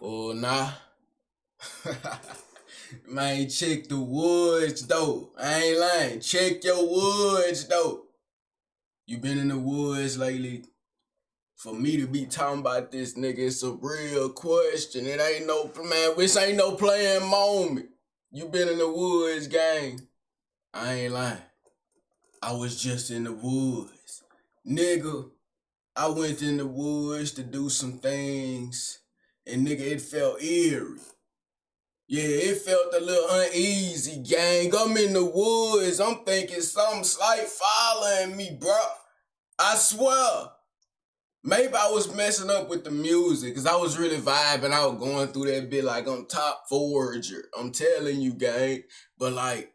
Oh, nah. Man, check the woods, though. I ain't lying. Check your woods, though. You been in the woods lately? For me to be talking about this nigga, it's a real question. It ain't no, man, this ain't no playing moment. You been in the woods, gang. I ain't lying. I was just in the woods. Nigga, I went in the woods to do some things. And nigga, it felt eerie. Yeah, it felt a little uneasy, gang. I'm in the woods. I'm thinking something slight following me, bro. I swear. Maybe I was messing up with the music because I was really vibing out going through that bit like I'm top forager. I'm telling you, gang. But like,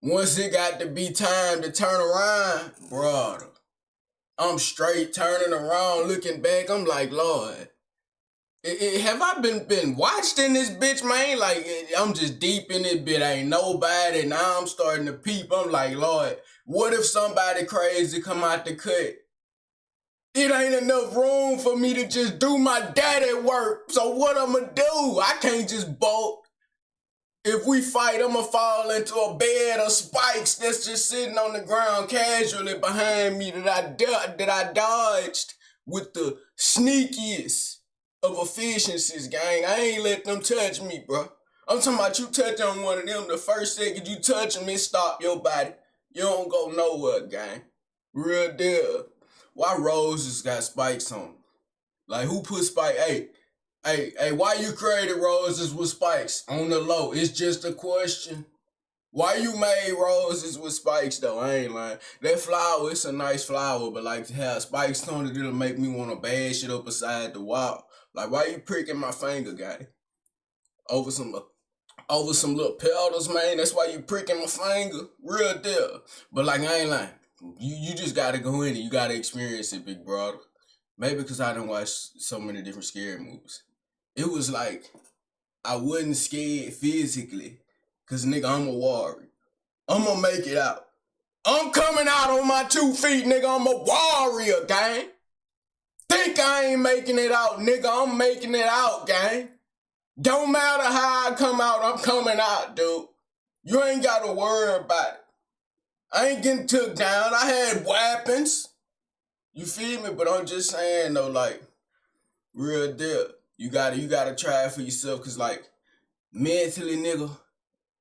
once it got to be time to turn around, brother, I'm straight turning around, looking back. I'm like, Lord, have I been watched in this bitch, man? Like, I'm just deep in it, bit. Ain't nobody. Now I'm starting to peep. I'm like, Lord, what if somebody crazy come out the cut? It ain't enough room for me to just do my daddy work. So what I'ma do? I can't just bolt. If we fight, I'ma fall into a bed of spikes that's just sitting on the ground casually behind me that I dodged with the sneakiest of efficiencies, gang. I ain't let them touch me, bro. I'm talking about you touch on one of them, the first second you touch them, it stop your body. You don't go nowhere, gang. Real deal. Why roses got spikes on them? Like, who put spike? Hey, why you created roses with spikes on the low? It's just a question. Why you made roses with spikes though? I ain't lying. That flower, it's a nice flower, but like to have spikes on it, it'll make me want to bash it up beside the wall. Like, why you pricking my finger, guy? Over some over some little petals, man. That's why you pricking my finger. Real deal. But like, I ain't lying. You just gotta go in it. You gotta experience it, big brother. Maybe because I done watched so many different scary movies. It was like I wasn't scared physically. Cause nigga, I'm a warrior. I'm gonna make it out. I'm coming out on my 2 feet, nigga. I'm a warrior, gang. Think I ain't making it out, nigga. I'm making it out, gang. Don't matter how I come out, I'm coming out, dude. You ain't gotta worry about it. I ain't getting took down. I had weapons. You feel me? But I'm just saying though, like, real deal. You gotta try it for yourself, cause like mentally, nigga,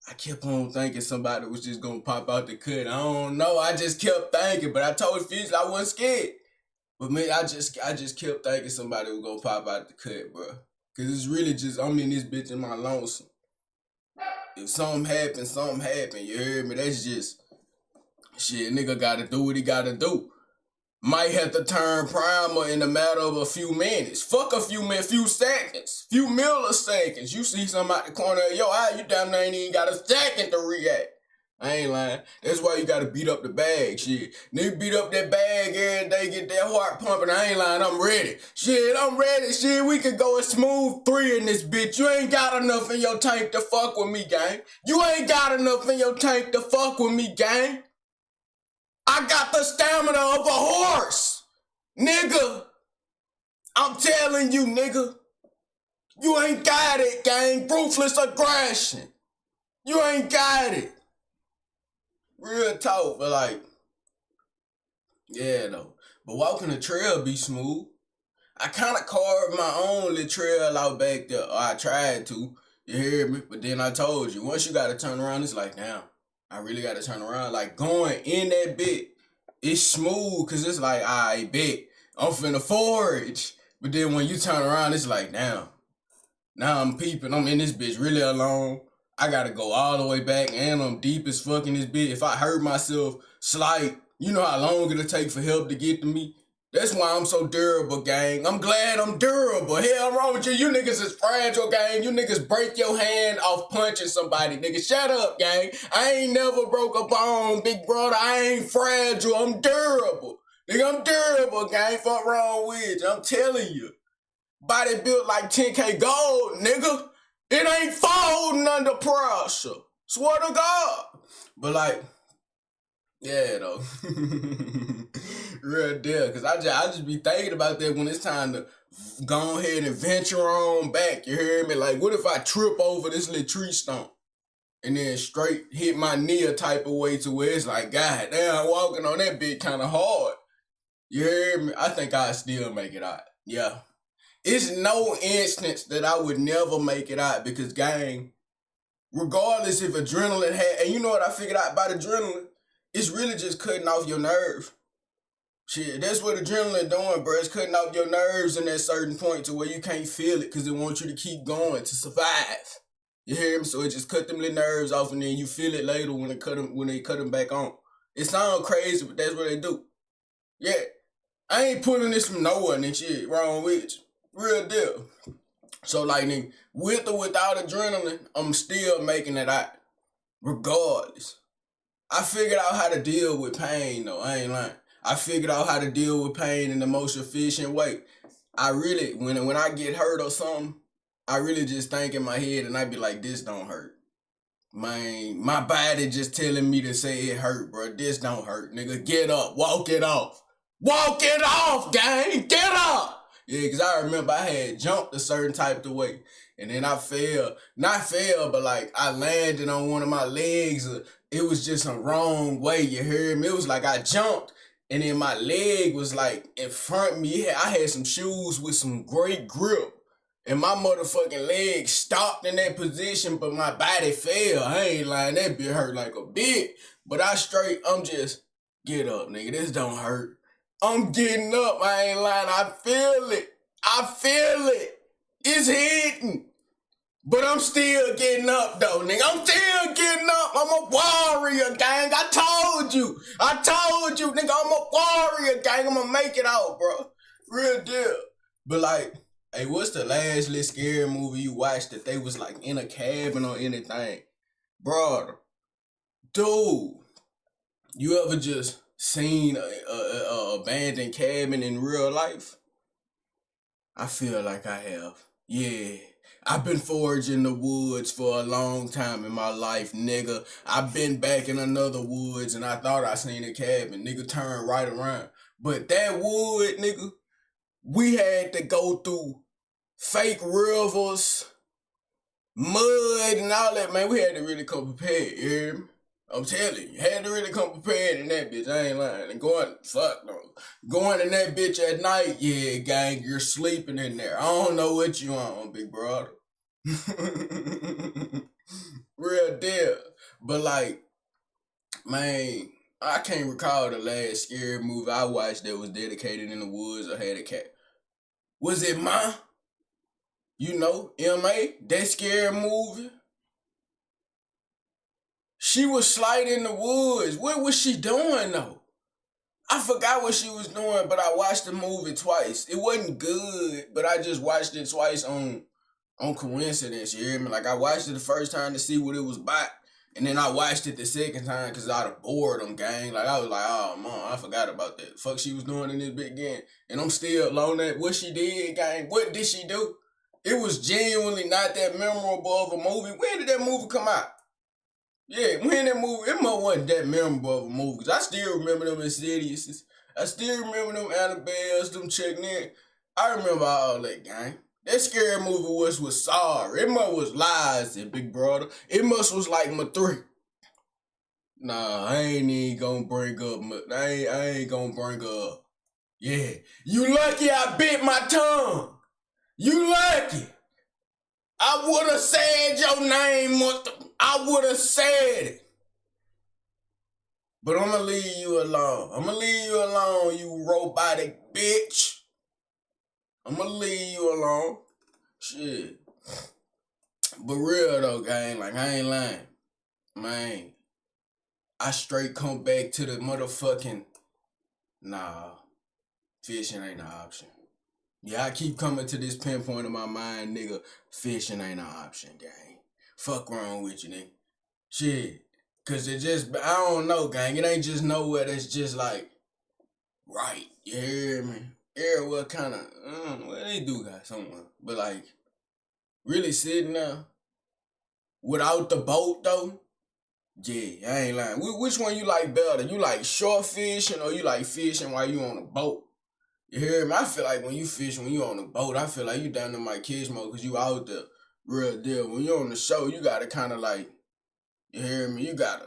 I kept on thinking somebody was just gonna pop out the cut. I don't know. I just kept thinking, but I told Fizz I wasn't scared. But man, I just kept thinking somebody was gonna pop out the cut, bro. Cause it's really just I'm in this bitch in my lonesome. If something happens, something happen. You heard me? That's just shit. Nigga gotta do what he gotta do. Might have to turn primer in a matter of a few minutes. Fuck a few minutes, few seconds, few milliseconds. You see something out the corner of your eye, you damn near ain't even got a second to react. I ain't lying. That's why you gotta beat up the bag, shit. Nigga beat up that bag every day, get that heart pumping. I ain't lying, I'm ready. Shit, I'm ready. Shit, we could go a smooth 3 in this bitch. You ain't got enough in your tank to fuck with me, gang. You ain't got enough in your tank to fuck with me, gang. I got the stamina of a horse. Nigga, I'm telling you, nigga. You ain't got it, gang. Ruthless aggression. You ain't got it. Real talk, but like, yeah, though. But walking the trail be smooth. I kind of carved my own little trail out back there. Or I tried to. You hear me? But then I told you, once you got to turn around, it's like, damn, I really got to turn around. Like, going in that bit, it's smooth because it's like, I bet I'm finna forage. But then when you turn around, it's like, damn, now I'm peeping. I'm in this bitch really alone. I gotta go all the way back and I'm deep as fuck in this bitch. If I hurt myself slight, you know how long it'll take for help to get to me? That's why I'm so durable, gang. I'm glad I'm durable. Hell wrong with you. You niggas is fragile, gang. You niggas break your hand off punching somebody. Nigga, shut up, gang. I ain't never broke a bone, big brother. I ain't fragile. I'm durable. Nigga, I'm durable, gang. Fuck wrong with you. I'm telling you. Body built like 10K gold, nigga. It ain't folding under pressure. Swear to God. But like, yeah, though. Real deal. Cause I just be thinking about that when it's time to go ahead and venture on back. You hear me? Like, what if I trip over this little tree stump and then straight hit my knee a type of way to where it's like, God damn, walking on that bit kind of hard. You hear me? I think I still make it out. Yeah. It's no instance that I would never make it out because, gang, regardless if adrenaline had, and you know what I figured out about adrenaline? It's really just cutting off your nerve. Shit, that's what adrenaline doing, bro. It's cutting off your nerves in that certain point to where you can't feel it because it wants you to keep going to survive. You hear me? So it just cut them little nerves off and then you feel it later when they cut them back on. It sounds crazy, but that's what they do. Yeah. I ain't pulling this from nowhere and shit wrong with you. Real deal. So like nigga, with or without adrenaline, I'm still making it out. Regardless. I figured out how to deal with pain though, I ain't lying. I figured out how to deal with pain in the most efficient way. I really, when I get hurt or something, I really just think in my head and I be like, this don't hurt. Man, my body just telling me to say it hurt, bro. This don't hurt, nigga. Get up, walk it off. Walk it off, gang. Get up. Yeah, because I remember I had jumped a certain type of way. And then I fell. Not fell, but like I landed on one of my legs. It was just a wrong way, you hear me? It was like I jumped. And then my leg was like in front of me. I had some shoes with some great grip. And my motherfucking leg stopped in that position, but my body fell. I ain't lying. That bit hurt like a bit. But I'm just, get up, nigga. This don't hurt. I'm getting up. I ain't lying. I feel it. It's hitting. But I'm still getting up, though, nigga. I'm still getting up. I'm a warrior, gang. I told you, nigga. I'm a warrior, gang. I'm gonna make it out, bro. Real deal. But, like, hey, what's the last little scary movie you watched that they was, like, in a cabin or anything? Brother. Dude. You ever just seen a abandoned cabin in real life? I feel like I have. Yeah. I've been foraging the woods for a long time in my life, nigga. I've been back in another woods and I thought I seen a cabin. Nigga turned right around. But that wood, nigga, we had to go through fake rivers, mud and all that, man. We had to really come prepared, you hear me? I'm telling you, had to really come prepared in that bitch. I ain't lying. And going in that bitch at night, yeah, gang, you're sleeping in there. I don't know what you on, big brother. Real deal. But like, man, I can't recall the last scary movie I watched that was dedicated in the woods or had a cat. Was it Ma? You know, M.A., that scary movie? She was sliding in the woods. What was she doing though? I forgot what she was doing, but I watched the movie twice. It wasn't good, but I just watched it twice on coincidence, you hear me? Like I watched it the first time to see what it was about, and then I watched it the second time because out of boredom, gang. Like I was like, oh man, I forgot about that. Fuck she was doing in this big game. And I'm still on that. What she did, gang. What did she do? It was genuinely not that memorable of a movie. When did that movie come out? Yeah, when that movie, it wasn't that memorable of a movie. Cause I still remember them Insidiouses. I still remember them Annabelles, them checking in. I remember all that, gang. That scary movie was sorry. It must was lies, big brother. It must was like my 3. Nah, I ain't even gonna bring up. I ain't gonna bring up. Yeah, you lucky I bit my tongue. You lucky. I would have said your name. I would have said it. But I'm going to leave you alone. You robotic bitch. I'm going to leave you alone. Shit. But real though, gang, like I ain't lying. Man, I straight come back to the motherfucking, nah, fishing ain't an option. Yeah, I keep coming to this pinpoint in my mind, nigga. Fishing ain't an option, gang. Fuck wrong with you, nigga. Shit. Cause it just, I don't know, gang. It ain't just nowhere that's just like, right. You hear me? Everywhere kind of, well, they do got somewhere. But like, really sitting there without the boat, though, Yeah, I ain't lying. Which one you like better? You like short fishing or you like fishing while you on a boat? You hear me? I feel like when you fish, when you on a boat, I feel like you down in my kids mode because you out there. Real deal. When you on the show, you gotta kind of like, you hear me? You gotta,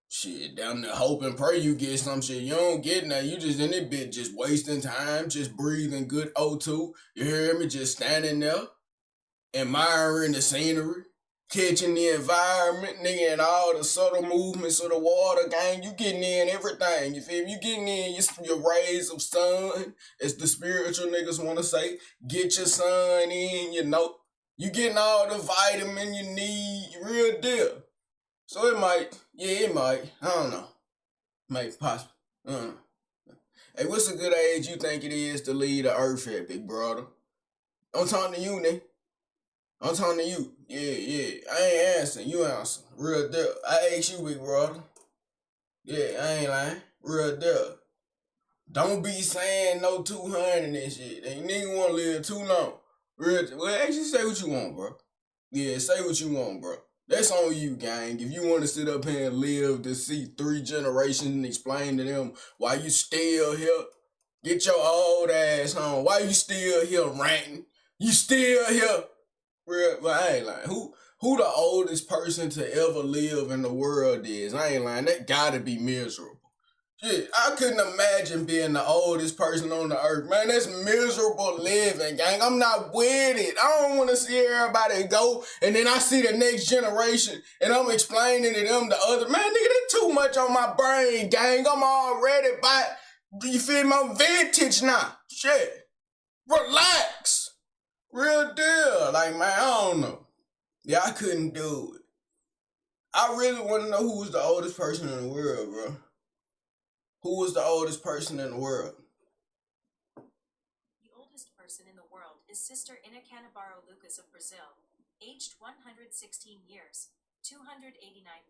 shit, down there hope and pray you get some shit. You don't get nothing. You just in that bit just wasting time, just breathing good O2. You hear me? Just standing there, admiring the scenery, catching the environment, nigga, and all the subtle movements of the water, gang. You getting in everything, you feel me? You getting in your rays of sun, as the spiritual niggas want to say. Get your sun in, you know. You getting all the vitamin you need, real deal. So it might, yeah, it might. I don't know. Might possibly. I don't know. Hey, what's a good age you think it is to leave the earth at, big brother? I'm talking to you, nigga. I'm talking to you. Yeah. I ain't answering. You answer. Real deal. I ask you, big brother. Yeah, I ain't lying. Real deal. Don't be saying no 200 and shit. They nigga want to live too long. Real deal. Well, actually say what you want, bro. Yeah, say what you want, bro. That's on you, gang. If you want to sit up here and live to see 3 generations and explain to them why you still here, get your old ass home. Why you still here ranting? You still here. Real, but I ain't lying. Who the oldest person to ever live in the world is? I ain't lying. That gotta be miserable. Shit, I couldn't imagine being the oldest person on the earth. Man, that's miserable living, gang. I'm not with it. I don't want to see everybody go, and then I see the next generation, and I'm explaining to them the other. Man, nigga, that's too much on my brain, gang. I'm already by, you feel my vintage now. Shit. Relax. Real deal. Like, man, I don't know. Yeah, I couldn't do it. I really want to know who was the oldest person in the world, bro. Who was the oldest person in the world? The oldest person in the world is Sister Ina Canavaro Lucas of Brazil, aged 116 years, 289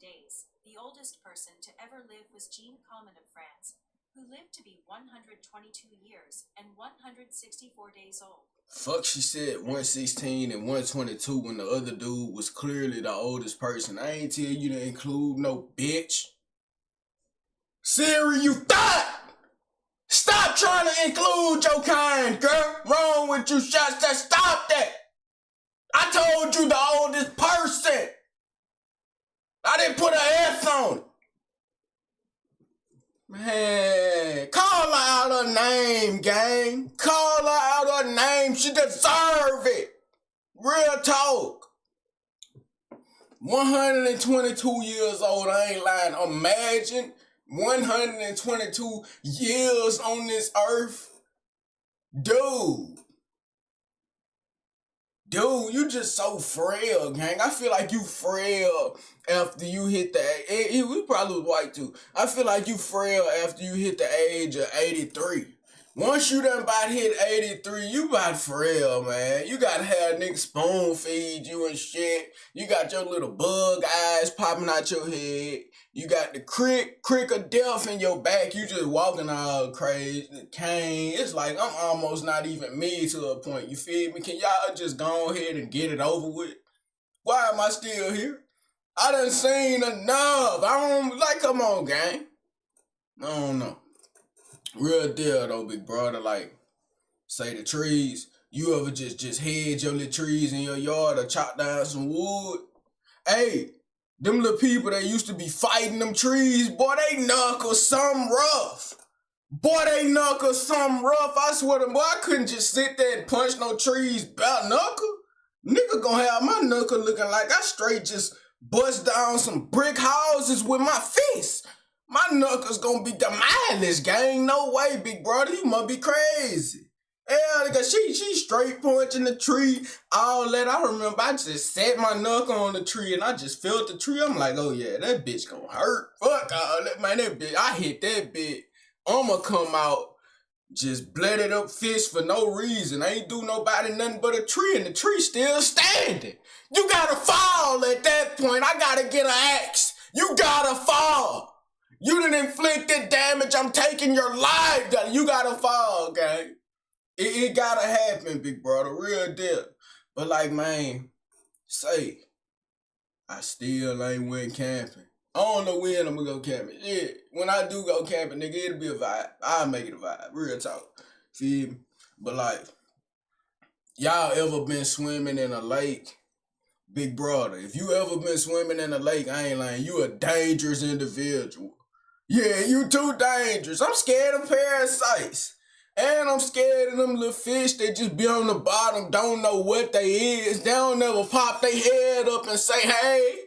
days. The oldest person to ever live was Jean Calment of France, who lived to be 122 years and 164 days old. Fuck, she said 116 and 122 when the other dude was clearly the oldest person. I ain't tell you to include no bitch. Siri, you thought! Stop trying to include your kind, girl. Wrong with you, shots. Just stop that. I told you the oldest person. I didn't put an S on it. Man, call her out her name, gang. Call her out her name. She deserve it. Real talk. 122 years old, I ain't lying. Imagine 122 years on this earth. Dude, you just so frail, gang. I feel like you frail after you hit the, we probably was white too. I feel like you frail after you hit the age of 83. Once you done about hit 83, you about frail, man. You gotta have niggas spoon feed you and shit. You got your little bug eyes popping out your head. You got the crick of death in your back. You just walking all crazy, cane. It's like I'm almost not even me to a point. You feel me? Can y'all just go ahead and get it over with? Why am I still here? I done seen enough. I don't like. Come on, gang. I don't know. Real deal though, big brother. Like, say the trees. You ever just hedge your little trees in your yard or chop down some wood? Hey, them little people that used to be fighting them trees, boy, they knuckle some rough. Boy, they knuckle some rough. I swear to boy, I couldn't just sit there and punch no trees about knuckle. Nigga gonna have my knuckle looking like I straight just bust down some brick houses with my fist. My knuckles gonna be demolished, gang. No way, big brother. You must be crazy. Yeah, because she straight punching the tree, all that. I remember I just set my knuckle on the tree and I just felt the tree. I'm like, oh yeah, that bitch gonna hurt. Fuck all that, man. That bitch, I hit that bitch. I'ma come out just blooded up fist for no reason. I ain't do nobody nothing but a tree and the tree still standing. You gotta fall at that point. I gotta get an axe. You gotta fall. You done inflicted damage. I'm taking your life. You gotta fall, gang. It gotta happen, big brother. Real deal. But like, man, say, I still ain't went camping. I don't know when I'm gonna go camping. Yeah, when I do go camping, nigga, it'll be a vibe. I'll make it a vibe. Real talk. Feel me? But like, y'all ever been swimming in a lake? Big brother, if you ever been swimming in a lake, I ain't lying, you a dangerous individual. Yeah, you too dangerous. I'm scared of parasites. And I'm scared of them little fish that just be on the bottom, don't know what they is. They don't never pop their head up and say, hey.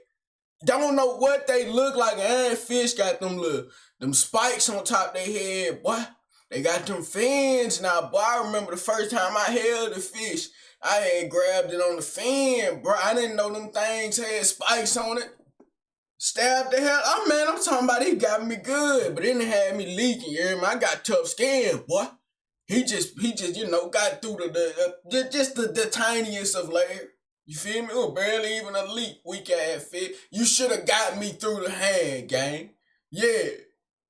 Don't know what they look like. And fish got them spikes on top of their head, boy. They got them fins now, boy. I remember the first time I held a fish, I had grabbed it on the fin, bro. I didn't know them things had spikes on it. Stabbed the hell. Oh man, I'm talking about he got me good, but then it had me leaking. You hear me? I got tough skin, boy. He just, got through the tiniest of layers. You feel me? It was barely even a leak, weak ass fit. You should have got me through the hand, gang. Yeah.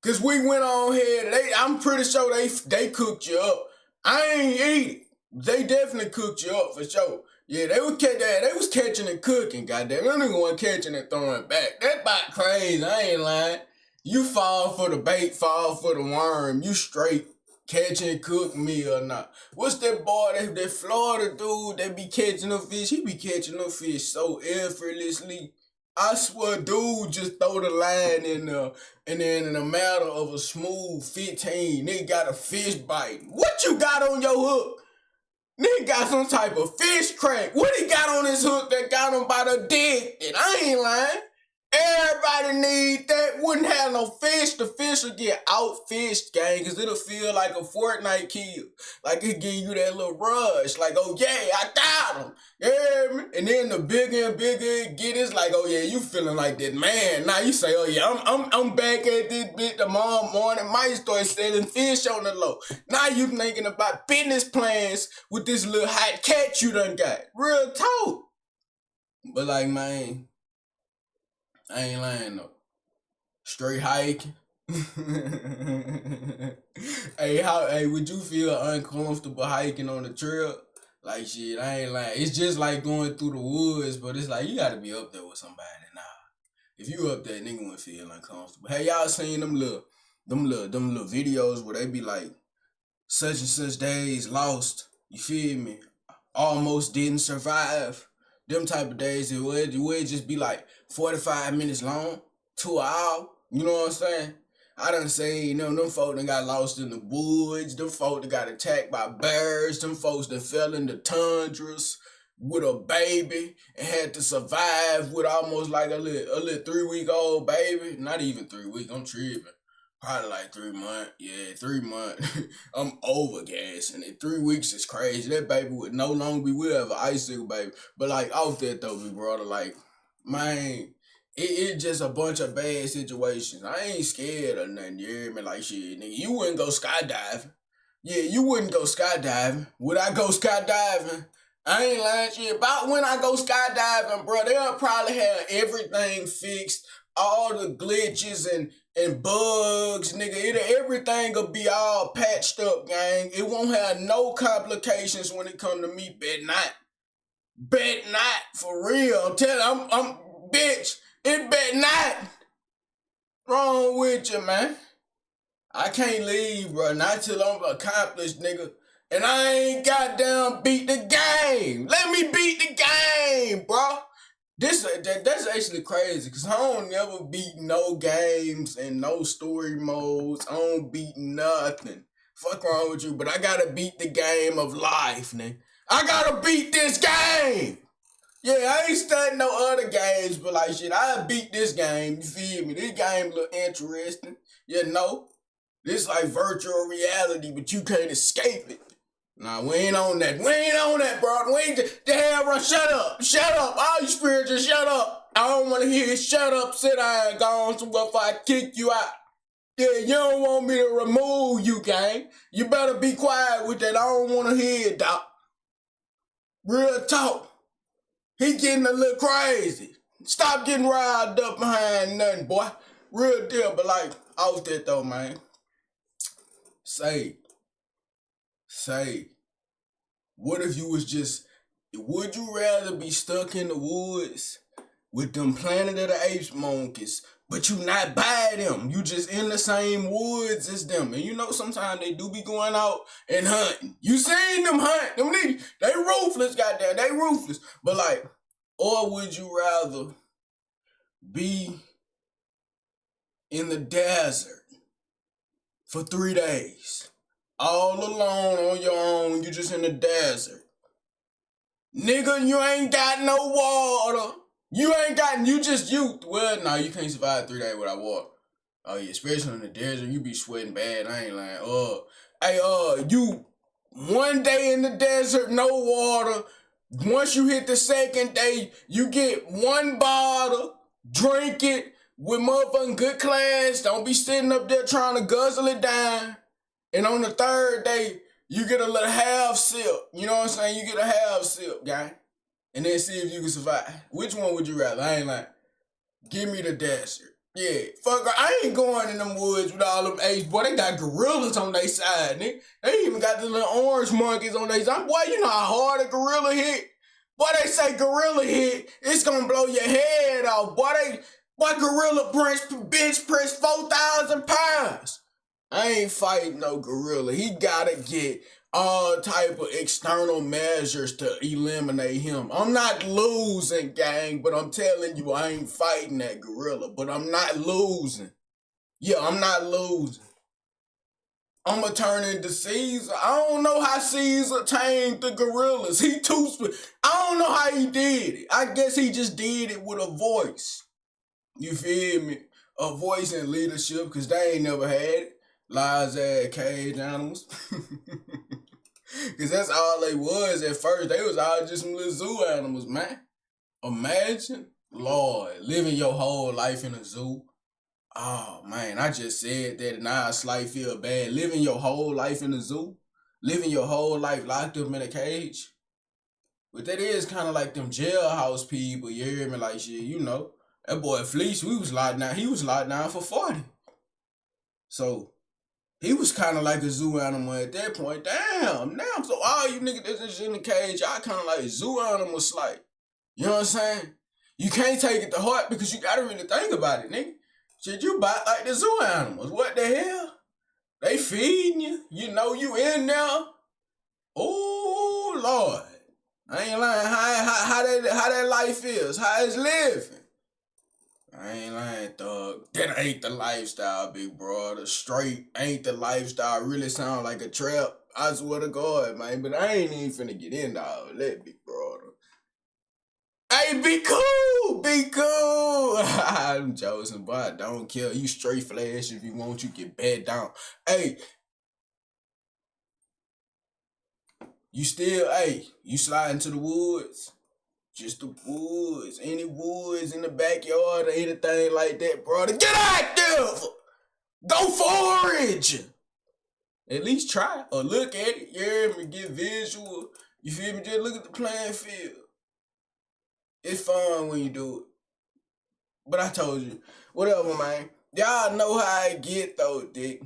Cause we went on here. I'm pretty sure they cooked you up. I ain't eat it. They definitely cooked you up for sure. Yeah, they was catching and cooking, goddamn. Them niggas wasn't catching and throwing back. That about crazy, I ain't lying. You fall for the bait, fall for the worm. You straight catch and cook me or not. What's that boy, that Florida dude that be catching the fish? He be catching the fish so effortlessly. I swear, dude just throw the line in there, and then in a matter of a smooth 15, they got a fish bite. What you got on your hook? Nigga got some type of fish crank. What he got on his hook that got him by the dick? And I ain't lying. Everybody need that. Wouldn't have no fish. The fish will get outfished, gang, because it'll feel like a Fortnite kill. Like it give you that little rush. Like, oh yeah, I got him. Yeah, and then the bigger and bigger it get, it's like, oh yeah, you feeling like that man. Now you say, oh yeah, I'm back at this bit tomorrow morning. Might start selling fish on the low. Now you thinking about business plans with this little hot cat you done got. Real talk. But like, man, I ain't lying though. Straight hiking. Hey, would you feel uncomfortable hiking on the trail? Like shit, I ain't lying. It's just like going through the woods, but it's like you gotta be up there with somebody now. If you up there, nigga wouldn't feel uncomfortable. Hey, y'all seen them little videos where they be like such and such days lost. You feel me? Almost didn't survive. Them type of days, it would just be like 45 minutes long, 2 hours. You know what I'm saying? I done seen them folk that got lost in the woods, them folk that got attacked by bears, them folks that fell in the tundras with a baby and had to survive with almost like a little 3-week-old baby. Not even 3 weeks, I'm tripping. Probably like 3 months. Yeah, 3 months. I'm over gassing it. 3 weeks is crazy. That baby would no longer be with an icicle baby. But like off that though, big brother, like, man, it's just a bunch of bad situations. I ain't scared of nothing, you hear me? Like shit, nigga, you wouldn't go skydiving. Yeah, you wouldn't go skydiving. Would I go skydiving? I ain't lying shit. About when I go skydiving, bro, they'll probably have everything fixed, all the glitches and bugs, nigga. Everything will be all patched up, gang. It won't have no complications when it come to me. Bet not. Bet not. For real. I'm telling I'm bitch. It bet not. Wrong with you, man. I can't leave, bro. Not till I'm accomplished, nigga. And I ain't goddamn beat the game. Let me beat the game, bro. That's actually crazy, cause I don't never beat no games and no story modes. I don't beat nothing. Fuck wrong with you? But I gotta beat the game of life, nigga. I gotta beat this game. Yeah, I ain't studying no other games, but like shit, I beat this game. You feel me? This game look interesting. You know, this like virtual reality, but you can't escape it. Nah, we ain't on that. We ain't on that, bro. We ain't the hell run. Shut up. Shut up. All you spirits, just shut up. I don't want to hear it. Shut up. Sit down. Go on somewhere before I kick you out. Yeah, you don't want me to remove you, gang. You better be quiet with that. I don't want to hear it, doc. Real talk. He getting a little crazy. Stop getting riled up behind nothing, boy. Real deal, but like, off that though, man. Say, what if you was just, would you rather be stuck in the woods with them Planet of the Apes monkeys, but you not by them. You just in the same woods as them. And you know sometimes they do be going out and hunting. You seen them hunt. Them niggas, they ruthless, goddamn. They ruthless. But like, or would you rather be in the desert for 3 days? All alone on your own, you just in the desert. Nigga, you ain't got no water. You well, nah, you can't survive 3 days without water. Oh yeah, especially in the desert, you be sweating bad. I ain't lying. You 1 day in the desert, no water. Once you hit the second day, you get 1 bottle, drink it with motherfucking good class. Don't be sitting up there trying to guzzle it down. And on the 3rd day, you get a little half sip. You know what I'm saying? You get a half sip, guy. And then see if you can survive. Which one would you rather? I ain't like, give me the desert. Yeah, fuck, I ain't going in them woods with all them apes. Boy, they got gorillas on their side, nigga. They even got the little orange monkeys on their side. Boy, you know how hard a gorilla hit? Boy, they say gorilla hit, it's gonna blow your head off. Boy, gorilla bench press 4,000 pounds. I ain't fighting no gorilla. He gotta get all type of external measures to eliminate him. I'm not losing, gang, but I'm telling you, I ain't fighting that gorilla. But I'm not losing. Yeah, I'm not losing. I'ma turn into Caesar. I don't know how Caesar tamed the gorillas. I don't know how he did it. I guess he just did it with a voice. You feel me? A voice and leadership, because they ain't never had it. Lies ass cage animals. Because that's all they was at first. They was all just some little zoo animals, man. Imagine, Lord, living your whole life in a zoo. Oh, man, I just said that and now I slightly feel bad. Living your whole life in a zoo. Living your whole life locked up in a cage. But that is kind of like them jailhouse people, you hear me? Like, shit, you know. That boy Fleece, he was locked down for 40. So, he was kind of like a zoo animal at that point. Damn. So all you niggas that's just in the cage, y'all kind of like zoo animals, like. You know what I'm saying? You can't take it to heart because you gotta really think about it, nigga. Shit, you bite like the zoo animals. What the hell? They feeding you. You know you in there. Oh, Lord. I ain't lying. How that life is. How it's living. I ain't lying, dog. That ain't the lifestyle, big brother. Straight ain't the lifestyle. Really sound like a trap. I swear to God, man. But I ain't even finna get into all that, big brother. Hey, be cool. Be cool. I'm joking, but I don't care. You straight flash if you want. You get bad down. Hey, you slide into the woods. Just the woods. Any woods in the backyard or anything like that, brother. Get active! Go forage! At least try or look at it. You hear me? Get visual. You feel me? Just look at the playing field. It's fun when you do it. But I told you. Whatever, man. Y'all know how I get though, dick.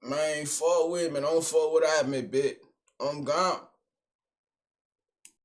Man, fuck with me. Don't fuck without me, bitch. I'm gone.